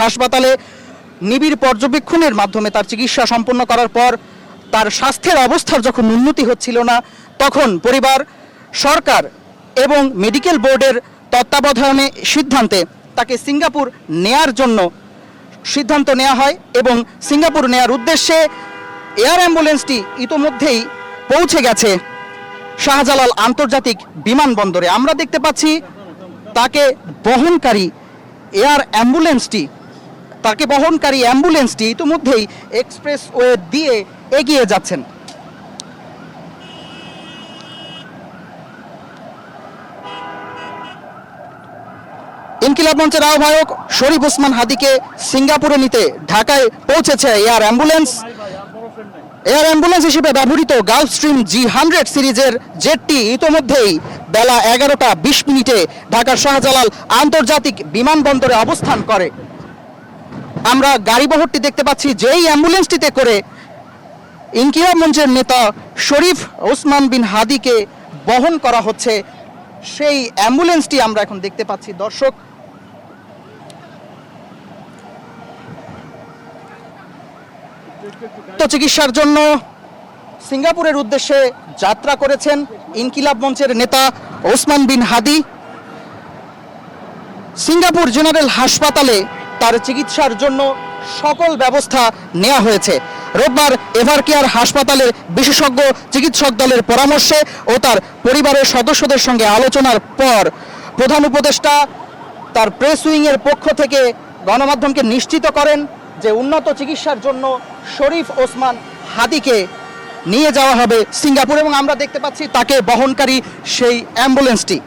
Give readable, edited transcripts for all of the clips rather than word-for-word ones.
হাসপাতালে নিবিড় পর্যবেক্ষণের মাধ্যমে তার চিকিৎসা সম্পন্ন করার পর তার স্বাস্থ্যের অবস্থার যখন উন্নতি হচ্ছিল না, তখন পরিবার, সরকার এবং মেডিকেল বোর্ডের তত্ত্বাবধানে সিদ্ধান্তে তাকে সিঙ্গাপুর নেয়ার জন্য সিদ্ধান্ত নেওয়া হয় এবং সিঙ্গাপুর নেয়ার উদ্দেশ্যে এয়ার অ্যাম্বুলেন্সটি ইতোমধ্যেই পৌঁছে গেছে শাহজালাল আন্তর্জাতিক বিমানবন্দরে। আমরা দেখতে পাচ্ছি তাকে বহনকারী অ্যাম্বুলেন্সটি ইতিমধ্যেই এক্সপ্রেসওয়ে দিয়ে এগিয়ে যাচ্ছেন। ইনকিলাব মঞ্চের আহ্বায়ক শরীফ ওসমান হাদিকে সিঙ্গাপুরে নিতে ঢাকায় পৌঁছেছে এয়ার অ্যাম্বুলেন্স হিসেবে ব্যবহৃত গালফস্ট্রিম G100 সিরিজের জেটটি ইতোমধ্যেই বেলা 11:20 ঢাকার শাহজালাল আন্তর্জাতিক বিমানবন্দরে অবস্থান করে। আমরা গাড়িবহরটি দেখতে পাচ্ছি, যেই অ্যাম্বুলেন্সটিতে করে ইনকিলাব মঞ্চের নেতা শরীফ ওসমান বিন হাদিকে বহন করা হচ্ছে, সেই অ্যাম্বুলেন্সটি আমরা এখন দেখতে পাচ্ছি। দর্শক, তো চিকিৎসার জন্য সিঙ্গাপুরের উদ্দেশ্যে যাত্রা করেছেন ইনকিলাব মঞ্চের নেতা ওসমান বিন হাদি। সিঙ্গাপুর জেনারেল হাসপাতালে তার চিকিৎসার জন্য সকল ব্যবস্থা নেওয়া হয়েছে। রোববার এভারকেয়ার হাসপাতালের বিশেষজ্ঞ চিকিৎসক দলের পরামর্শে ও তার পরিবারের সদস্যদের সঙ্গে আলোচনার পর প্রধান উপদেষ্টা তার প্রেস উইংয়ের পক্ষ থেকে গণমাধ্যমকে নিশ্চিত করেন যে উন্নত চিকিৎসার জন্য শরীফ ওসমান হাদিকে নিয়ে যাওয়া হবে সিঙ্গাপুর, এবং আমরা দেখতে পাচ্ছি তাকে বহনকারী সেই অ্যাম্বুলেন্সটি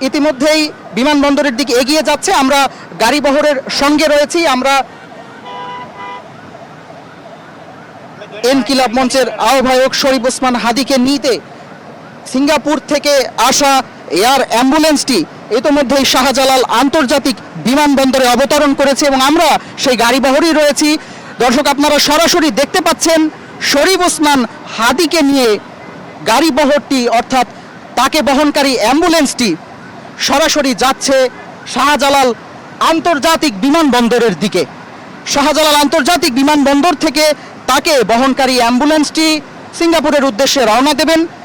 ইতিমধ্যেই বিমানবন্দরের দিকে এগিয়ে যাচ্ছে। আমরা গাড়িবহরের সঙ্গে রয়েছি। আমরা ইনকিলাব মঞ্চের আহ্বায়ক শরীফ ওসমান হাদিকে নিতে সিঙ্গাপুর থেকে আসা এয়ার অ্যাম্বুলেন্সটি ইতিমধ্যেই শাহজালাল আন্তর্জাতিক বিমানবন্দরে অবতরণ করেছে এবং আমরা সেই গাড়িবহরেই রয়েছি। দর্শক, আপনারা সরাসরি দেখতে পাচ্ছেন শরীফ ওসমান হাদিকে নিয়ে গাড়িবহরটি, অর্থাৎ তাকে বহনকারী অ্যাম্বুলেন্সটি সরাসরি যাচ্ছে শাহজালাল আন্তর্জাতিক বিমানবন্দরের দিকে। শাহজালাল আন্তর্জাতিক বিমানবন্দর থেকে তাকে বহনকারী অ্যাম্বুলেন্সটি সিঙ্গাপুরের উদ্দেশ্যে রওনা দেবেন।